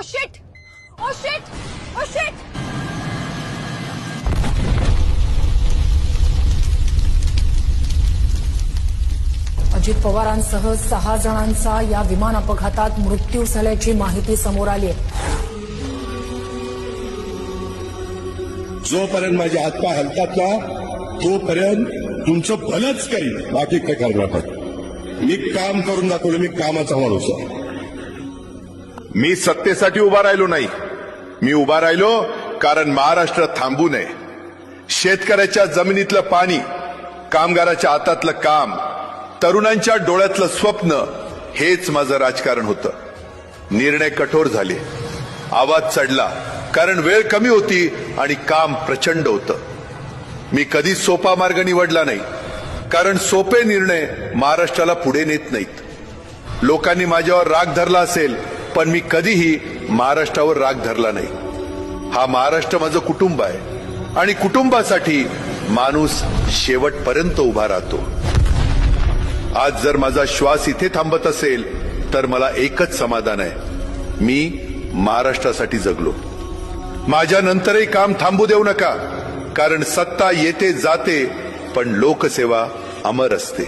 Shit, oh shit, oh shit. Ajit पवारांसह 6 जणांचा या विमान अपघातात मृत्यू झाल्याची माहिती समोर आली आहे. जोपर्यंत माझे हातपाय हलतात ना तोपर्यंत तुमचं भलंच करीन, बाकी काय करणार नाही. मी काम करून दाखवलं, मी कामाचा माणूस आहे. मी सत्तेसाठी उभा राहिलो नाही, मी उभा राहिलो कारण महाराष्ट्र थांबू नये. शेतकऱ्याच्या जमिनीतलं पाणी, कामगाराच्या हातातलं काम, तरुणांच्या डोळ्यातलं स्वप्न, हेच माझं राजकारण होतं. निर्णय कठोर झाले, आवाज चढला, कारण वेळ कमी होती आणि काम प्रचंड होतं. मी कधीच सोपा मार्ग निवडला नाही, कारण सोपे निर्णय महाराष्ट्राला पुढे नेत नाहीत. लोकांनी माझ्यावर राग धरला असेल, पण मी कधीही महाराष्ट्रावर राग धरला नाही. हा महाराष्ट्र माझं कुटुंब आहे आणि कुटुंबासाठी माणूस शेवटपर्यंत उभा राहतो. आज जर माझा श्वास इथे थांबत असेल तर मला एकच समाधान आहे, मी महाराष्ट्रासाठी जगलो. माझ्या नंतरही काम थांबू देऊ नका, कारण सत्ता येते जाते पण लोकसेवा अमर असते.